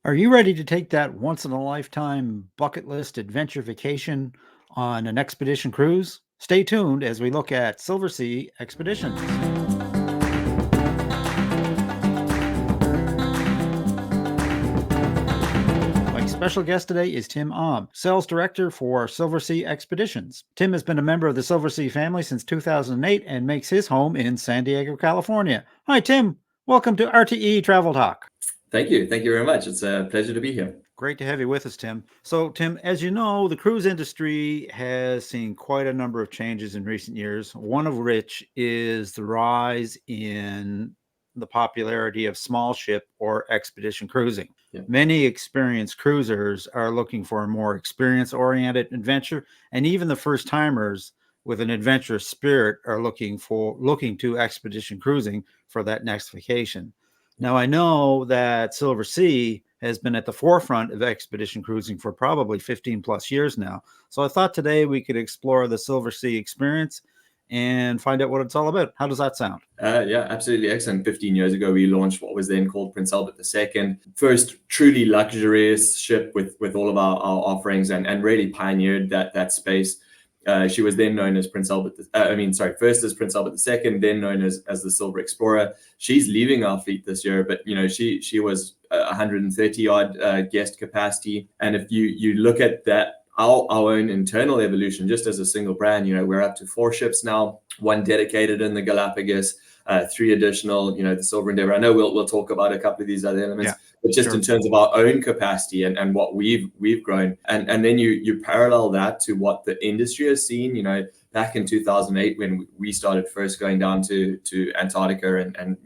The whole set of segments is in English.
Are you ready to take that once in a lifetime bucket list adventure vacation on an expedition cruise? Stay tuned as we look at Silversea Expeditions. My special guest today is Tim Amm, Sales Director for Silversea Expeditions. Tim has been a member of the Silversea family since 2008 and makes his home in San Diego, California. Hi, Tim. Welcome to RTE Travel Talk. Thank you. Thank you very much. It's a pleasure to be here. Great to have you with us, Tim. So, Tim, as you know, the cruise industry has seen quite a number of changes in recent years, one of which is the rise in the popularity of small ship or expedition cruising. Yeah. Many experienced cruisers are looking for a more experience-oriented adventure, and even the first-timers with an adventurous spirit are looking to expedition cruising for that next vacation. Now, I know that Silversea has been at the forefront of expedition cruising for probably 15 plus years now. So I thought today we could explore the Silversea experience and find out what it's all about. How does that sound? Yeah, absolutely excellent. 15 years ago, we launched what was then called Prince Albert II. First truly luxurious ship with all of our offerings and really pioneered that space. She was then known as first as Prince Albert II, then known as the Silver Explorer. She's leaving our fleet this year, but she was 130 odd guest capacity. And if you look at that, our own internal evolution, just as a single brand, we're up to 4 ships now, 1 dedicated in the Galapagos, 3 additional, the Silver Endeavour. I know we'll talk about a couple of these other elements. Yeah. But just in terms of our own capacity and what we've grown, and then you parallel that to what the industry has seen. Back in 2008 when we started first going down to Antarctica, and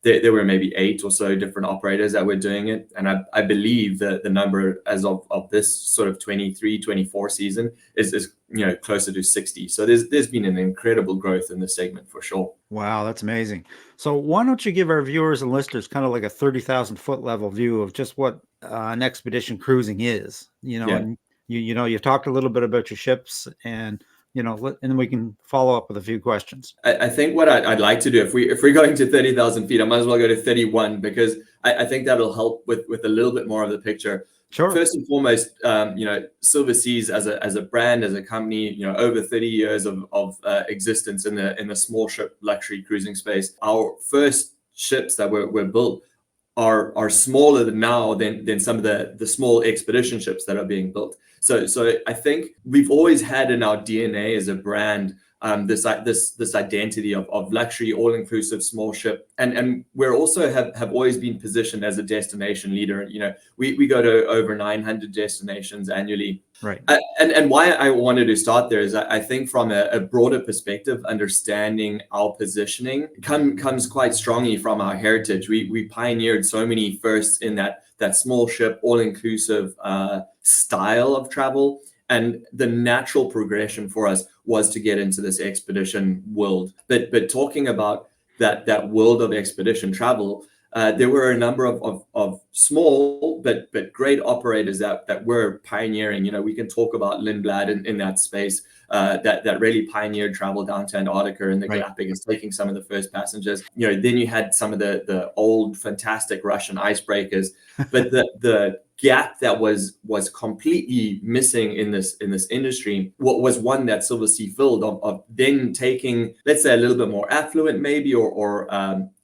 there were maybe 8 or so different operators that were doing it, and I believe that the number as of this sort of 23-24 season is closer to 60. So there's been an incredible growth in this segment for sure. Wow, that's amazing. So why don't you give our viewers and listeners kind of like a 30,000 foot level view of just what an expedition cruising is? And you talked a little bit about your ships, and and then we can follow up with a few questions. I think what I'd like to do, if we're going to 30,000 feet, I might as well go to 31, because I think that'll help with a little bit more of the picture. Sure. First and foremost, Silversea's as a brand, as a company, over 30 years of existence in the small ship luxury cruising space. Our first ships that were built are smaller now than some of the small expedition ships that are being built. So I think we've always had in our DNA as a brand this identity of luxury, all-inclusive small ship, and we're also have always been positioned as a destination leader. We go to over 900 destinations annually. Right. And why I wanted to start there is I think from a broader perspective, understanding our positioning comes quite strongly from our heritage. We pioneered so many firsts in that small ship, all-inclusive style of travel. And the natural progression for us was to get into this expedition world. But talking about that world of expedition travel, there were a number of small but great operators that were pioneering. We can talk about Lindblad in that space that really pioneered travel down to Antarctica and the Galapagos, taking some of the first passengers. Then you had some of the old fantastic Russian icebreakers, but the gap that was completely missing in this industry, what was one that Silversea filled of then taking, let's say, a little bit more affluent maybe or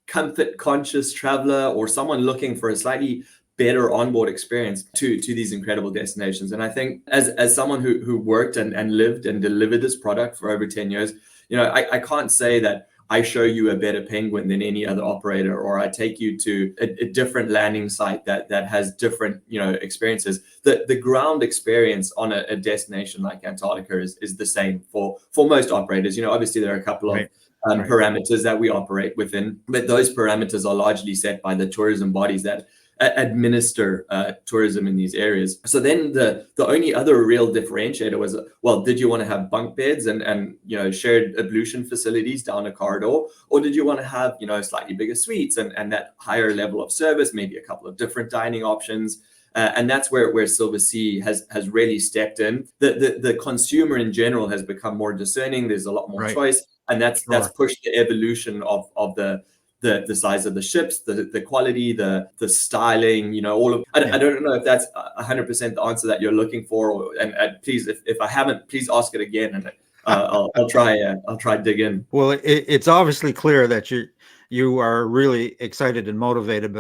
comfort conscious traveler, or someone looking for a slightly better onboard experience to these incredible destinations. And I think as someone who worked and lived and delivered this product for over 10 years, I can't say that I show you a better penguin than any other operator, or I take you to a different landing site that has different experiences. The ground experience on a destination like Antarctica is the same for most operators. Obviously there are a couple of parameters that we operate within, but those parameters are largely set by the tourism bodies that administer tourism in these areas. So then the only other real differentiator was, well, did you want to have bunk beds and shared ablution facilities down a corridor, or did you want to have slightly bigger suites and that higher level of service, maybe a couple of different dining options? And that's where Silversea has really stepped in. The consumer in general has become more discerning. There's a lot more choice, and that's pushed the evolution of the the size of the ships, the quality, the styling, all of. I don't know if that's 100% the answer that you're looking for, and please, if I haven't, please ask it again, and I'll try dig in. Well, it's obviously clear that you are really excited and motivated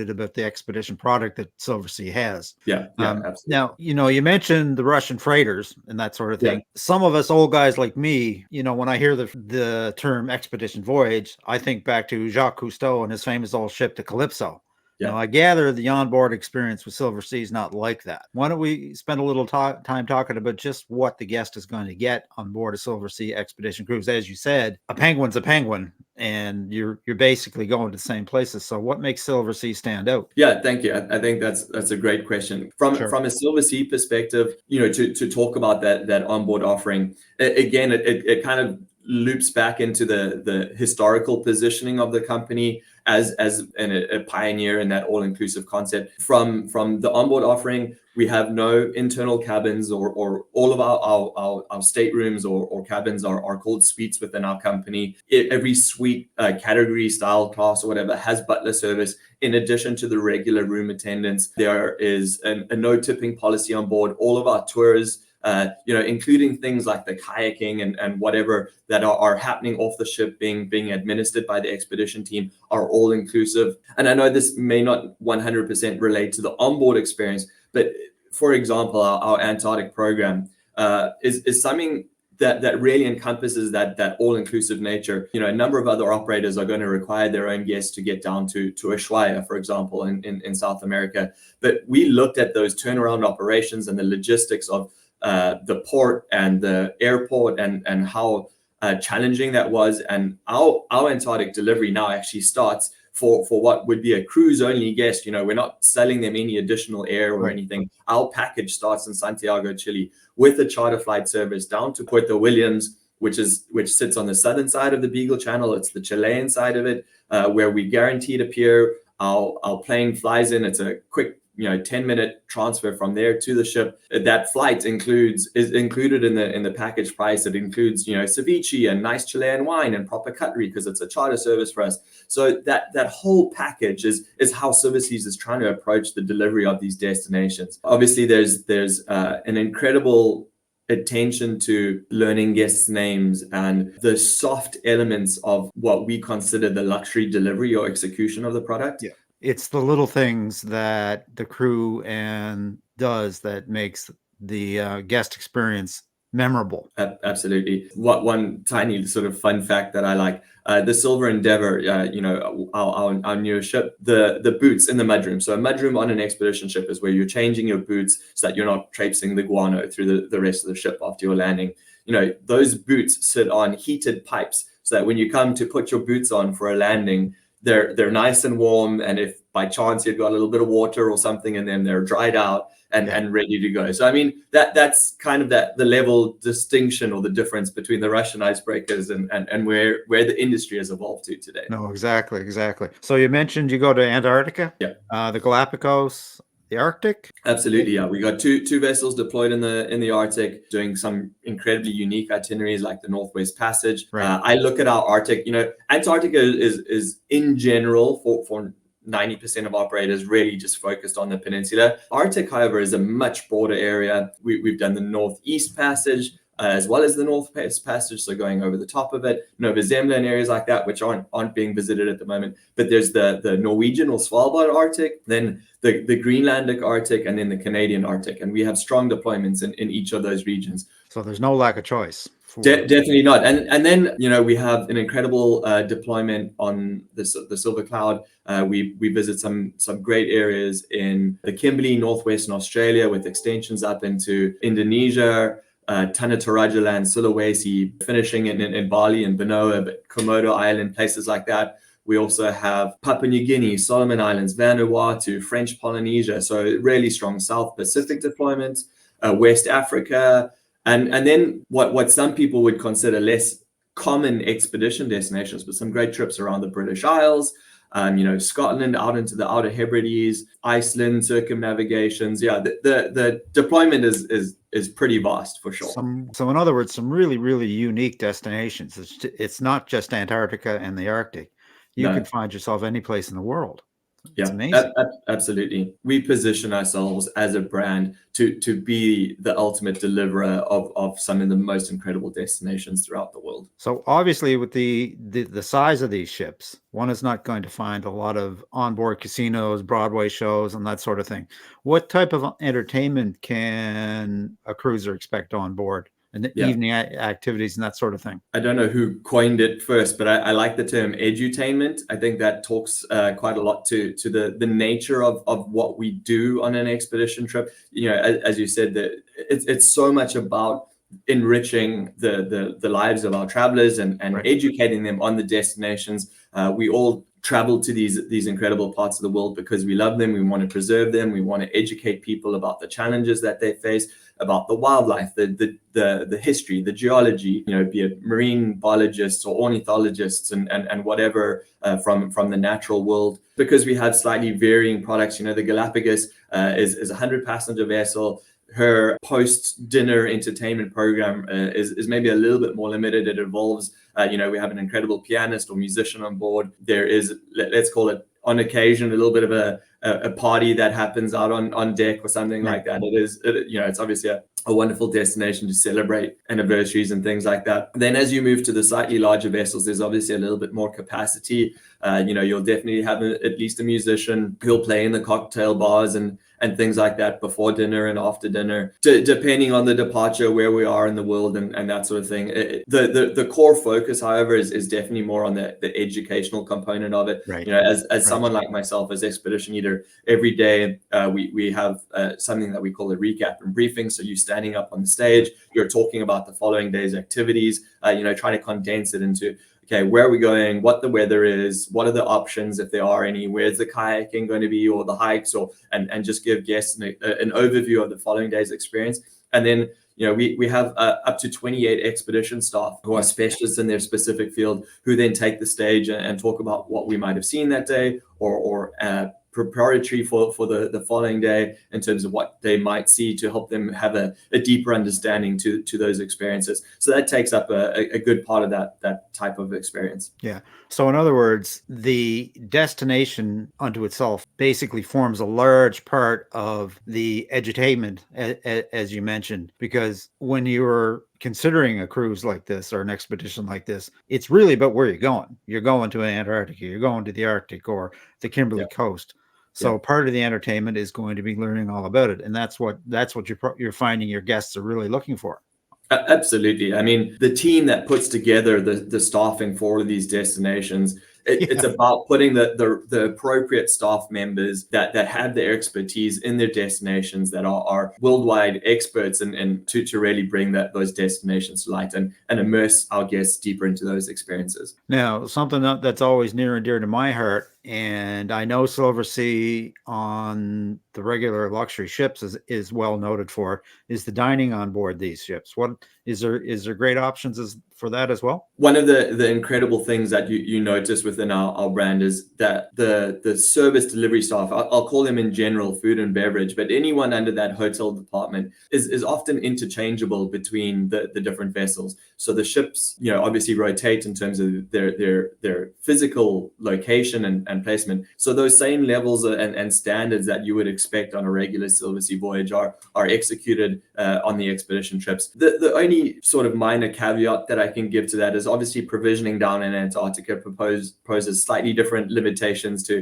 about the expedition product that Silversea has. Yeah, absolutely. Now, you mentioned the Russian freighters and that sort of thing. Some of us old guys like me, when I hear the term expedition voyage, I think back to Jacques Cousteau and his famous old ship, the Calypso. Now, I gather the onboard experience with Silversea is not like that. Why don't we spend a little time talking about just what the guest is going to get on board a Silversea Expedition cruise? As you said, a penguin's a penguin, and you're basically going to the same places. So what makes Silversea stand out? Yeah, thank you. I think that's a great question. From a Silversea perspective, to talk about that onboard offering, again, it kind of loops back into the historical positioning of the company as a pioneer in that all-inclusive concept. From the onboard offering, we have no internal cabins, or all of our staterooms or cabins are called suites within our company. Every suite, category, style, class, or whatever, has butler service. In addition to the regular room attendants, there is a no tipping policy on board. All of our tours, including things like the kayaking and whatever that are happening off the ship being administered by the expedition team, are all inclusive. And I know this may not 100% relate to the onboard experience, but for example, our Antarctic program is something that really encompasses that all-inclusive nature. A number of other operators are going to require their own guests to get down to Ushuaia, for example, in South America. But we looked at those turnaround operations and the logistics of the port and the airport and how challenging that was. And our Antarctic delivery now actually starts for what would be a cruise only guest. We're not selling them any additional air or anything. Our package starts in Santiago, Chile, with a charter flight service down to Puerto Williams, which sits on the southern side of the Beagle Channel. It's the Chilean side of it, where we guaranteed a pier. Our plane flies in. It's a quick 10-minute transfer from there to the ship. That flight is included in the package price. It includes ceviche and nice Chilean wine and proper cutlery, because it's a charter service for us. So that whole package is how Silversea is trying to approach the delivery of these destinations. Obviously, there's an incredible attention to learning guests' names and the soft elements of what we consider the luxury delivery or execution of the product. Yeah. It's the little things that the crew does that makes the guest experience memorable. Absolutely. One tiny sort of fun fact that I like, the Silver Endeavour, our newer ship, the boots in the mudroom. So a mudroom on an expedition ship is where you're changing your boots so that you're not traipsing the guano through the rest of the ship after your landing. Those boots sit on heated pipes, so that when you come to put your boots on for a landing, they're nice and warm, and if by chance you've got a little bit of water or something in them, they're dried out and ready to go. So I mean, that's kind of the level distinction or the difference between the Russian icebreakers and where the industry has evolved to today. No, exactly. So you mentioned you go to Antarctica, the Galapagos, the Arctic. Absolutely, yeah. We got two vessels deployed in the Arctic, doing some incredibly unique itineraries like the Northwest Passage. I look at our Arctic. Antarctica is in general for 90% of operators really just focused on the peninsula. Arctic, however, is a much broader area. We've done the Northeast Passage, as well as the Northwest Passage, so going over the top of it, Nova Zembla and areas like that, which aren't being visited at the moment. But there's the Norwegian or Svalbard Arctic, then the Greenlandic Arctic, and then the Canadian Arctic. And we have strong deployments in each of those regions. So there's no lack of choice. Definitely not. And then, we have an incredible deployment on the Silver Cloud. We visit some great areas in the Kimberley, northwestern Australia, with extensions up into Indonesia, Tanah Toraja land, Sulawesi, finishing in Bali and Benoa, but Komodo Island, places like that. We also have Papua New Guinea, Solomon Islands, Vanuatu, French Polynesia. So really strong South Pacific deployment, West Africa, and then what some people would consider less common expedition destinations, but some great trips around the British Isles. Scotland, out into the Outer Hebrides, Iceland, circumnavigations. Yeah, the deployment is pretty vast for sure. So in other words, some really, really unique destinations. It's not just Antarctica and the Arctic. you No. could find yourself any place in the world. It's Yeah, amazing. absolutely. We position ourselves as a brand to be the ultimate deliverer of some of the most incredible destinations throughout the world. So obviously, with the size of these ships, one is not going to find a lot of onboard casinos, Broadway shows, and that sort of thing. What type of entertainment can a cruiser expect on board, and Yeah. evening activities and that sort of thing? I don't know who coined it first, but I like the term edutainment. I think that talks quite a lot to the nature of what we do on an expedition trip. You know, as you said, that it's so much about enriching the lives of our travelers and Right. educating them on the destinations. We all travel to these incredible parts of the world because we love them. We want to preserve them. We want to educate people about the challenges that they face, about the wildlife, the history, the geology, you know, be it marine biologists or ornithologists and whatever from the natural world. Because we have slightly varying products, you know, the Galapagos is a 100-passenger vessel. Her post-dinner entertainment program is maybe a little bit more limited. It involves, you know, we have an incredible pianist or musician on board. There is, let's call it, on occasion, a little bit of a party that happens out on deck or something like that. You know, it's obviously a wonderful destination to celebrate anniversaries and things like that. Then as you move to the slightly larger vessels, there's obviously a little bit more capacity. You know, you'll definitely have at least a musician who'll play in the cocktail bars and things like that before dinner and after dinner, depending on the departure, where we are in the world and that sort of thing. The core focus, however, is definitely more on the educational component of it. Right. You know, as someone like myself, as expedition leader, every day we have something that we call a recap and briefing. So you're standing up on the stage, you're talking about the following day's activities, you know, trying to condense it into, okay, where are we going, what the weather is, what are the options if there are any, where's the kayaking going to be, or the hikes, or and just give guests an overview of the following day's experience. And then, you know, we have up to 28 expedition staff who are specialists in their specific field, who then take the stage and talk about what we might have seen that day, or preparatory for the following day in terms of what they might see to help them have a deeper understanding to those experiences. So that takes up a good part of that type of experience. Yeah. So in other words, the destination unto itself basically forms a large part of the edutainment, as you mentioned, because when you're considering a cruise like this or an expedition like this, it's really about where you're going. You're going to Antarctica, you're going to the Arctic or the Kimberley coast. So part of the entertainment is going to be learning all about it, and that's what you're finding your guests are really looking for. Absolutely. I mean, the team that puts together the staffing for these destinations, it's about putting the appropriate staff members that have their expertise in their destinations, that are worldwide experts, and to really bring those destinations to light and immerse our guests deeper into those experiences. Now, something that's always near and dear to my heart, and I know Silversea on the regular luxury ships is well noted for, is the dining on board these ships. What is there great options for that as well? One of the incredible things that you notice within our brand is that the service delivery staff, I'll call them in general food and beverage, but anyone under that hotel department is often interchangeable between the different vessels. So the ships, you know, obviously rotate in terms of their physical location and placement. So those same levels and standards that you would expect on a regular Silversea voyage are executed on the expedition trips. The only sort of minor caveat that I can give to that is obviously provisioning down in Antarctica poses slightly different limitations to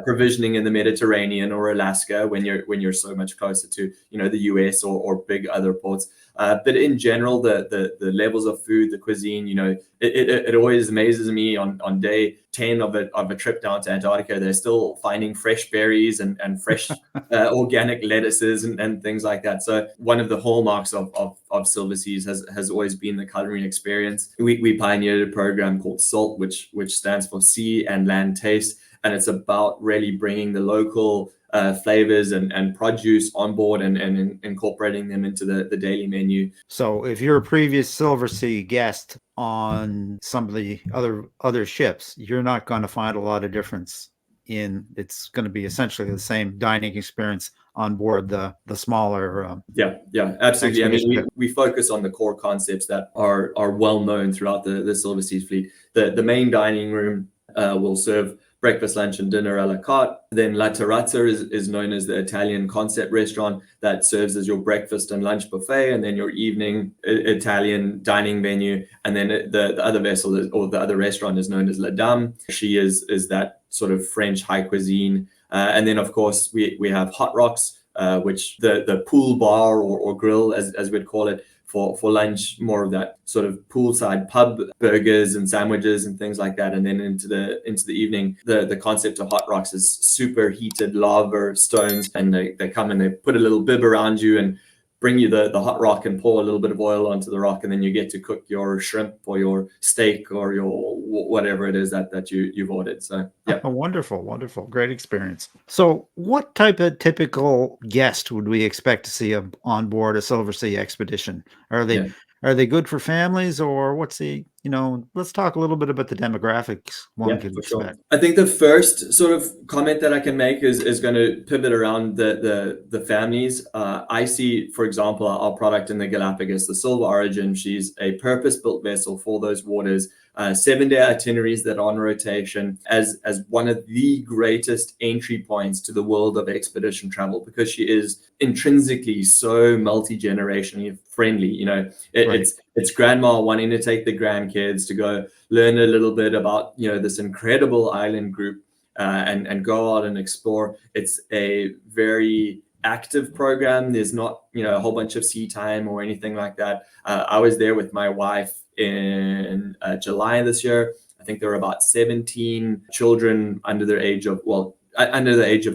provisioning in the Mediterranean or Alaska when you're so much closer to, you know, the US or big other ports. But in general, the levels of food, the cuisine, you know, it always amazes me on day 10 of a trip down to Antarctica, they're still finding fresh berries and fresh organic lettuces and things like that. So one of the hallmarks of Silverseas has always been the culinary experience. We pioneered a program called SALT, which stands for Sea and Land Taste, and it's about really bringing the local flavors and produce on board and incorporating them into the daily menu. So if you're a previous Silversea guest on some of the other ships, you're not going to find a lot of difference it's going to be essentially the same dining experience on board the smaller yeah absolutely. I mean, we focus on the core concepts that are well known throughout the Silversea fleet. The main dining room will serve breakfast, lunch, and dinner a la carte. Then La Terrazza is known as the Italian concept restaurant that serves as your breakfast and lunch buffet, and then your evening Italian dining venue. And then the other vessel or the other restaurant is known as La Dame. She is that sort of French high cuisine. And then, of course, we have Hot Rocks, which the pool bar or grill, as we'd call it, for lunch, more of that sort of poolside pub burgers and sandwiches and things like that. And then into the evening, the concept of Hot Rocks is super heated lava stones, and they come and they put a little bib around you and bring you the hot rock and pour a little bit of oil onto the rock, and then you get to cook your shrimp or your steak or your whatever it is that you've ordered. So yeah. Oh, wonderful, great experience. So what type of typical guest would we expect to see on board a Silversea expedition? Are they Yeah. are they good for families, or what's the, let's talk a little bit about the demographics one Yeah, can for sure. expect. I think the first sort of comment that I can make is going to pivot around the families. I see, for example, our product in the Galapagos, the Silver Origin. She's a purpose-built vessel for those waters. 7-day itineraries that are on rotation as one of the greatest entry points to the world of expedition travel, because she is intrinsically so multi-generationally friendly. Right. It's grandma wanting to take the grandkids to go learn a little bit about this incredible island group, and go out and explore. It's a very active program. There's not a whole bunch of sea time or anything like that. I was there with my wife in July this year. I think there were about 17 children under the age of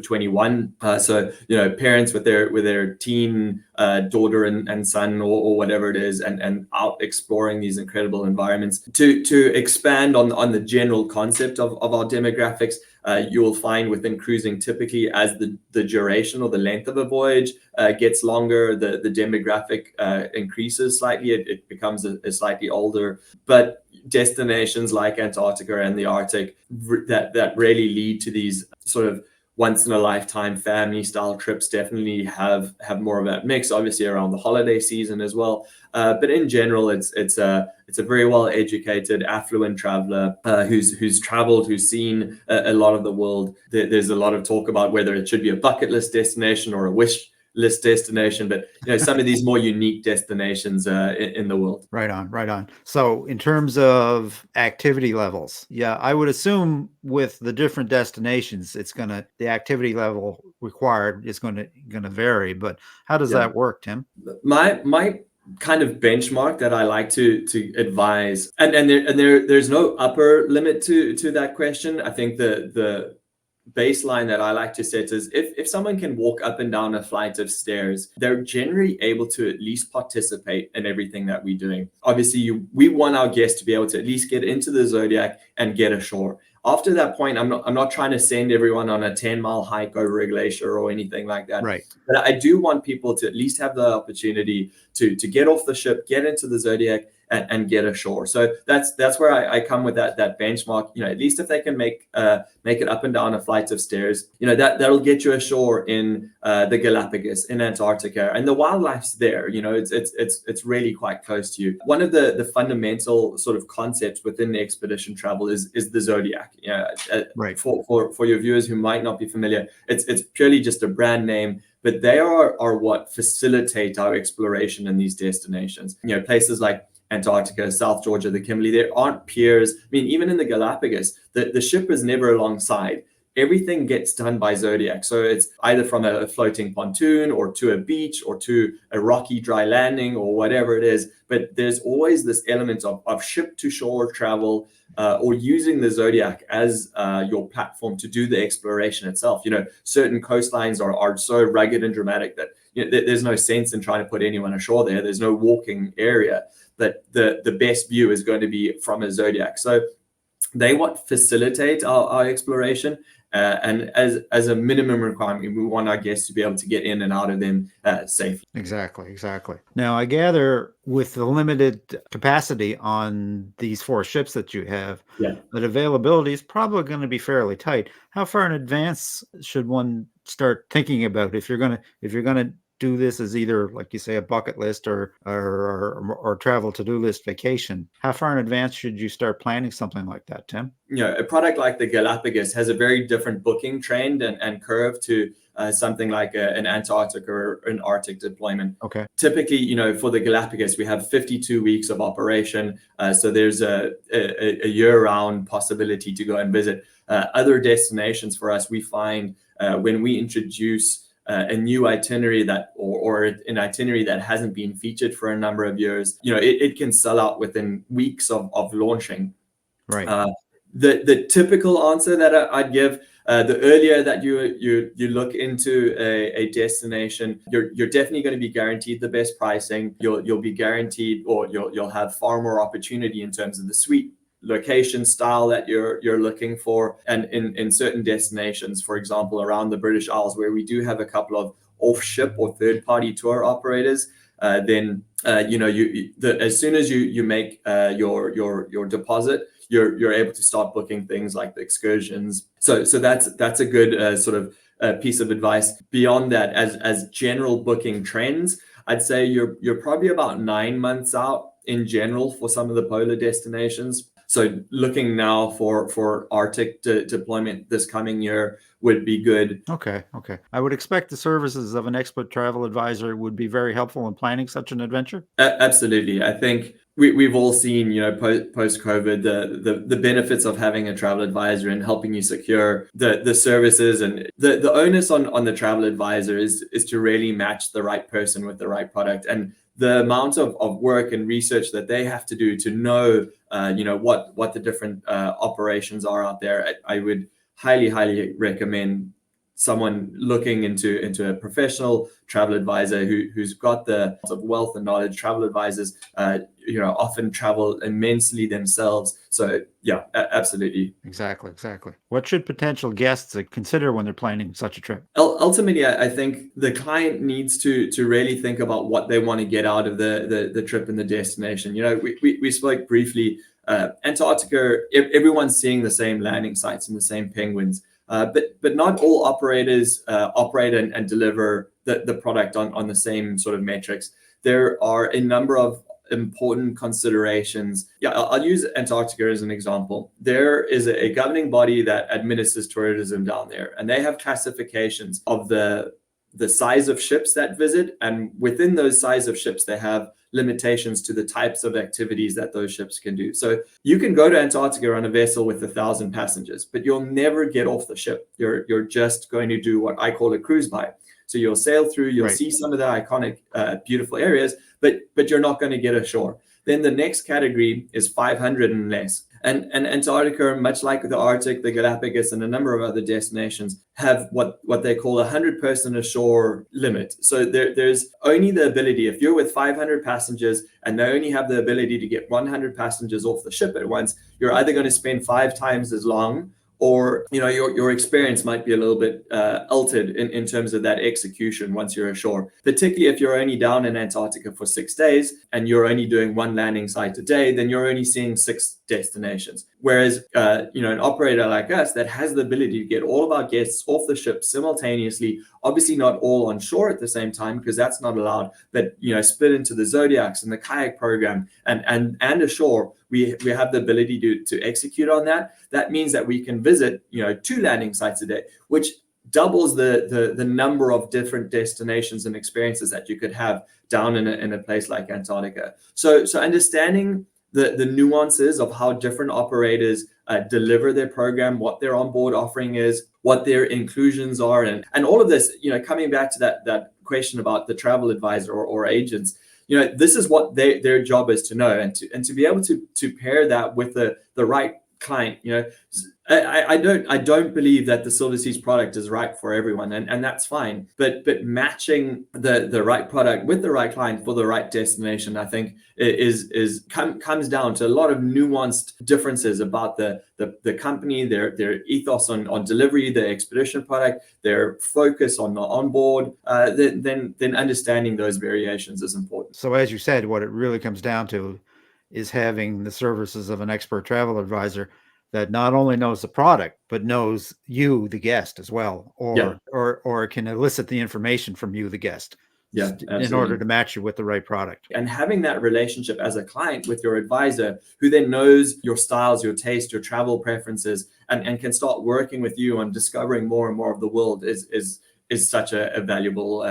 21. So parents with their teen daughter and son or whatever it is, and out exploring these incredible environments. To expand on the general concept of our demographics, you will find within cruising, typically as the duration or the length of a voyage gets longer, the demographic increases slightly. It becomes a slightly older, but destinations like Antarctica and the Arctic that really lead to these sort of once in a lifetime family style trips definitely have more of that mix, obviously around the holiday season as well. But in general, it's a very well educated, affluent traveler who's traveled, who's seen a lot of the world. There's a lot of talk about whether it should be a bucket list destination or a wish list destination, but some of these more unique destinations in the world. Right on. So in terms of activity levels, yeah, I would assume with the different destinations, the activity level required is gonna vary. But how does that work, Tim? My kind of benchmark that I like to advise, and there's no upper limit to that question. I think the baseline that I like to set is if someone can walk up and down a flight of stairs, they're generally able to at least participate in everything that we're doing. Obviously, we want our guests to be able to at least get into the Zodiac and get ashore. After that point, I'm not trying to send everyone on a 10-mile hike over a glacier or anything like that. Right. But I do want people to at least have the opportunity to get off the ship, get into the Zodiac, and get ashore. So that's where I come with that benchmark. At least if they can make it up and down a flight of stairs, that'll get you ashore in the Galapagos, in Antarctica, and the wildlife's there. It's really quite close to you. One of the fundamental sort of concepts within the expedition travel is the Zodiac. Right. For your viewers who might not be familiar, it's purely just a brand name, but they are what facilitate our exploration in these destinations. Places like Antarctica, South Georgia, the Kimberley, there aren't piers. I mean, even in the Galapagos, the ship is never alongside. Everything gets done by Zodiac. So it's either from a floating pontoon or to a beach or to a rocky dry landing or whatever it is. But there's always this element of ship to shore travel, or using the Zodiac as your platform to do the exploration itself. Certain coastlines are so rugged and dramatic that there's no sense in trying to put anyone ashore there. There's no walking area. But the best view is going to be from a Zodiac. So they facilitate our exploration. And as a minimum requirement, we want our guests to be able to get in and out of them safely. Exactly. Now, I gather with the limited capacity on these 4 ships that you have, that availability is probably going to be fairly tight. How far in advance should one start thinking about if you're going to do this as either, like you say, a bucket list or travel to-do list vacation, how far in advance should you start planning something like that, Tim? A product like the Galapagos has a very different booking trend and curve to something like an Antarctica or an Arctic deployment. Okay. Typically, for the Galapagos, we have 52 weeks of operation. So there's a year-round possibility to go and visit other destinations. For us, we find when we introduce a new itinerary or an itinerary that hasn't been featured for a number of years, it can sell out within weeks of launching. Right. The typical answer that I'd give, the earlier that you look into a destination, you're definitely going to be guaranteed the best pricing. You'll be guaranteed, or you'll have far more opportunity in terms of the suite location style that you're looking for. And in certain destinations, for example, around the British Isles, where we do have a couple of off-ship or third-party tour operators, then as soon as you make your deposit, you're able to start booking things like the excursions. So that's a good sort of piece of advice. Beyond that, as general booking trends, I'd say you're probably about 9 months out in general for some of the polar destinations. So looking now for Arctic deployment this coming year would be good. Okay. I would expect the services of an expert travel advisor would be very helpful in planning such an adventure. Absolutely. I think we've all seen, post-COVID, the benefits of having a travel advisor and helping you secure the services. And the onus on the travel advisor is to really match the right person with the right product. And the amount of work and research that they have to do to know, what the different operations are out there, I would highly recommend someone looking into a professional travel advisor who's got the wealth and knowledge. Travel advisors, often travel immensely themselves. So yeah, absolutely. Exactly. What should potential guests consider when they're planning such a trip? Ultimately, I think the client needs to really think about what they want to get out of the trip and the destination. We spoke briefly. Antarctica, everyone's seeing the same landing sites and the same penguins. But not all operators operate and deliver the product on the same sort of metrics. There are a number of important considerations. Yeah, I'll use Antarctica as an example. There is a governing body that administers tourism down there, and they have classifications of the size of ships that visit, and within those size of ships, they have limitations to the types of activities that those ships can do. So you can go to Antarctica on a vessel with 1,000 passengers, but you'll never get off the ship. You're just going to do what I call a cruise by. So you'll sail through, you'll see some of the iconic, beautiful areas, but you're not going to get ashore. Then the next category is 500 and less. And Antarctica, much like the Arctic, the Galapagos, and a number of other destinations, have what they call a 100-person ashore limit. So there's only the ability, if you're with 500 passengers and they only have the ability to get 100 passengers off the ship at once, you're either going to spend 5 times as long, or your experience might be a little bit altered in terms of that execution once you're ashore. Particularly if you're only down in Antarctica for 6 days and you're only doing 1 landing site a day, then you're only seeing 6 destinations. Whereas an operator like us that has the ability to get all of our guests off the ship simultaneously, obviously not all on shore at the same time because that's not allowed, but split into the Zodiacs and the kayak program and ashore, we have the ability to execute on that. That means that we can visit 2 landing sites a day, which doubles the number of different destinations and experiences that you could have down in a place like Antarctica. So understanding the nuances of how different operators deliver their program, what their onboard offering is, what their inclusions are, and all of this, coming back to that question about the travel advisor or agents, this is what their job is to know, and to be able to pair that with the right client. I don't believe that the Silversea's product is right for everyone, and that's fine. But matching the right product with the right client for the right destination, I think comes down to a lot of nuanced differences about the company, their ethos on delivery, their expedition product, their focus on the onboard. Then understanding those variations is important. So as you said, what it really comes down to is having the services of an expert travel advisor that not only knows the product, but knows you, the guest, as well, or can elicit the information from you, the guest. Yeah, in order to match you with the right product. And having that relationship as a client with your advisor, who then knows your styles, your taste, your travel preferences, and can start working with you on discovering more and more of the world is such a valuable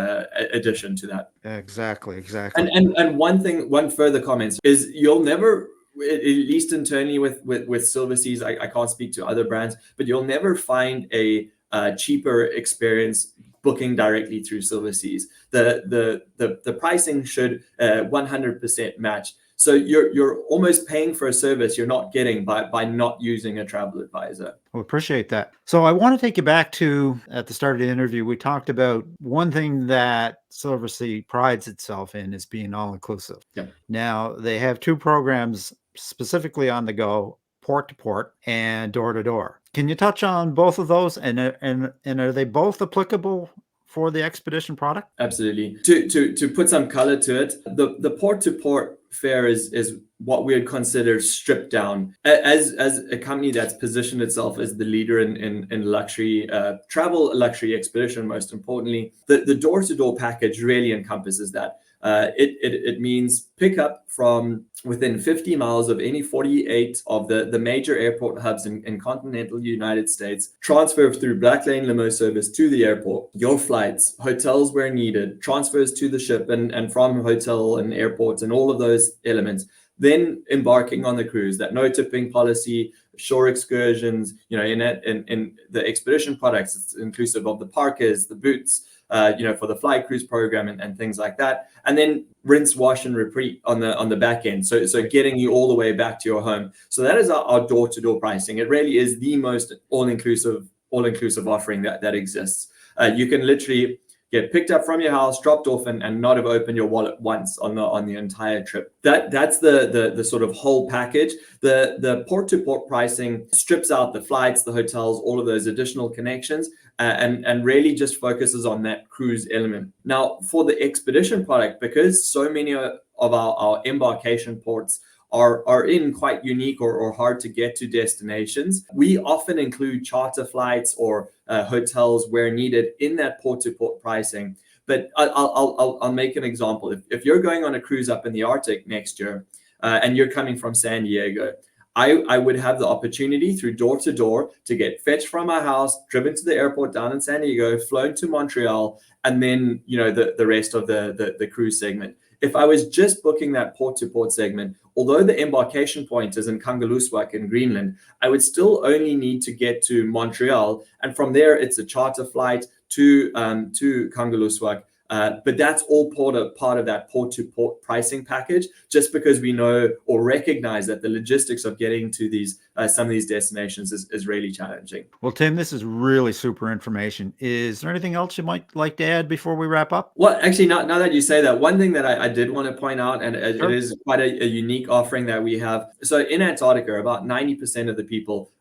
addition to that. Exactly. And one further comment is you'll never, at least internally with Silverseas, I can't speak to other brands, but you'll never find a cheaper experience booking directly through Silverseas. The pricing should 100% match. So you're almost paying for a service you're not getting by not using a travel advisor. We appreciate that. So I want to take you back to, at the start of the interview, we talked about one thing that Silversea prides itself in is being all-inclusive. Yep. Now, they have two programs specifically on the go, port to port and door to door. Can you touch on both of those, and are they both applicable for the expedition product? Absolutely. To put some color to it, the port to port fare is what we would consider stripped down. As a company that's positioned itself as the leader in luxury travel, luxury expedition, most importantly, the door to door package really encompasses that. It means pick up from within 50 miles of any 48 of the major airport hubs in continental United States, transfer through Black Lane limo service to the airport, your flights, hotels where needed, transfers to the ship and from hotel and airports and all of those elements, then embarking on the cruise, that no tipping policy, shore excursions, in the expedition products, it's inclusive of the parkas, the boots, for the fly cruise program and things like that, and then rinse, wash, and repeat on the back end. So getting you all the way back to your home. So that is our door-to-door pricing. It really is the most all-inclusive offering that exists. You can literally get picked up from your house, dropped off, and not have opened your wallet once on the entire trip. That's the sort of whole package. The port-to-port pricing strips out the flights, the hotels, all of those additional connections, and really just focuses on that cruise element. Now, for the expedition product, because so many of our embarkation ports are in quite unique or hard to get to destinations, we often include charter flights or hotels where needed in that port-to-port pricing. But I'll make an example. If you're going on a cruise up in the Arctic next year and you're coming from San Diego, I would have the opportunity through door to door to get fetched from my house, driven to the airport down in San Diego, flown to Montreal, and then the rest of the cruise segment. If I was just booking that port-to-port segment, although the embarkation point is in Kangerlussuaq in Greenland, I would still only need to get to Montreal, and from there it's a charter flight to Kangerlussuaq. But that's all part of that port-to-port pricing package, just because we know or recognize that the logistics of getting to these some of these destinations is really challenging. Well, Tim, this is really super information. Is there anything else you might like to add before we wrap up? Well, actually, now that you say that, one thing that I did want to point out, and Sure. it is quite a unique offering that we have. So in Antarctica, about 90% of the people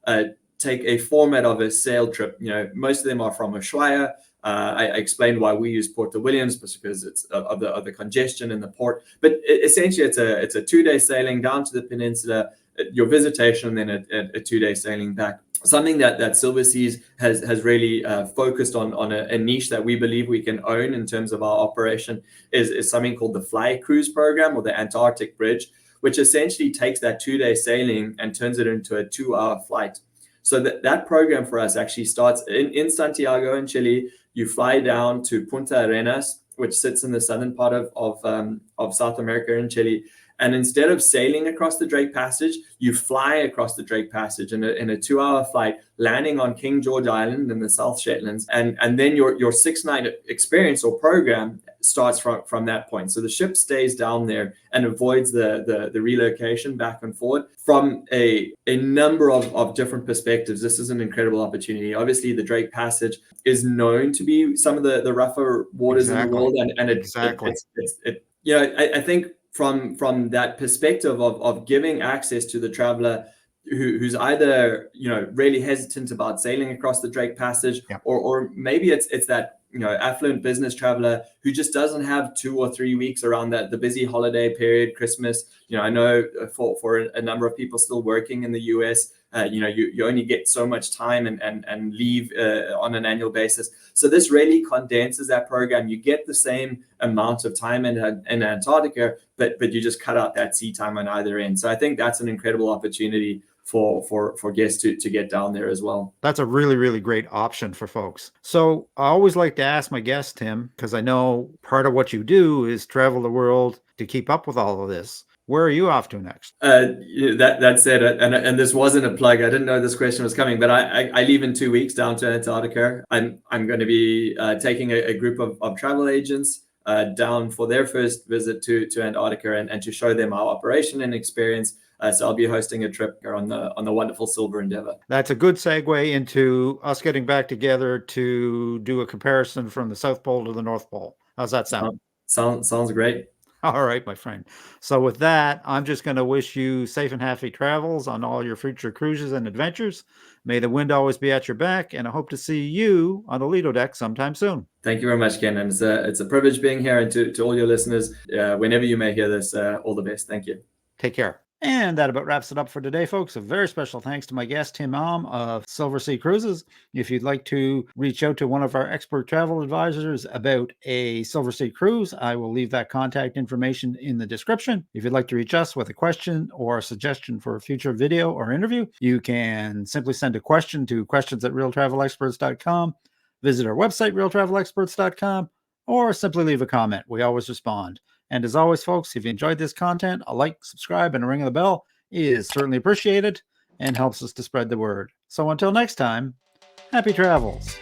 take a format of a sail trip. Most of them are from Ushuaia. I explained why we use Port of Williams, because it's of the congestion in the port. But essentially, it's a 2-day sailing down to the peninsula, your visitation, and then a 2-day sailing back. Something that Silverseas has really focused on a niche that we believe we can own in terms of our operation is something called the Fly Cruise program, or the Antarctic Bridge, which essentially takes that 2-day sailing and turns it into a 2-hour flight. So that program for us actually starts in Santiago in Chile. You fly down to Punta Arenas, which sits in the southern part of South America in Chile. And instead of sailing across the Drake Passage, you fly across the Drake Passage in a 2-hour flight, landing on King George Island in the South Shetlands. And then your 6-night experience or program starts from that point. So the ship stays down there and avoids the relocation back and forth. From a number of different perspectives, this is an incredible opportunity. Obviously, the Drake Passage is known to be some of the rougher waters in the world. And I think from that perspective of giving access to the traveler who's either really hesitant about sailing across the Drake Passage, yeah, or maybe it's that affluent business traveler who just doesn't have 2 or 3 weeks around the busy holiday period, Christmas. I know for a number of people still working in the US, you only get so much time and leave on an annual basis. So this really condenses that program. You get the same amount of time in Antarctica, but you just cut out that sea time on either end. So I think that's an incredible opportunity for guests to get down there as well. That's a really, really great option for folks. So I always like to ask my guests, Tim, because I know part of what you do is travel the world to keep up with all of this. Where are you off to next? That said, and this wasn't a plug. I didn't know this question was coming, but I leave in 2 weeks down to Antarctica. I'm going to be taking a group of travel agents down for their first visit to Antarctica and to show them our operation and experience. So I'll be hosting a trip on the wonderful Silver Endeavour. That's a good segue into us getting back together to do a comparison from the South Pole to the North Pole. How's that sound? Sounds great. All right, my friend. So with that, I'm just going to wish you safe and happy travels on all your future cruises and adventures. May the wind always be at your back, and I hope to see you on the Lido deck sometime soon. Thank you very much, Ken. And it's a privilege being here, and to all your listeners, whenever you may hear this, all the best. Thank you. Take care. And that about wraps it up for today, folks. A very special thanks to my guest, Tim Amm of Silversea Cruises. If you'd like to reach out to one of our expert travel advisors about a Silversea cruise, I will leave that contact information in the description. If you'd like to reach us with a question or a suggestion for a future video or interview, you can simply send a question to questions@realtravelexperts.com, visit our website, realtravelexperts.com, or simply leave a comment. We always respond. And as always, folks, if you enjoyed this content, a like, subscribe, and a ring of the bell is certainly appreciated and helps us to spread the word. So until next time, happy travels.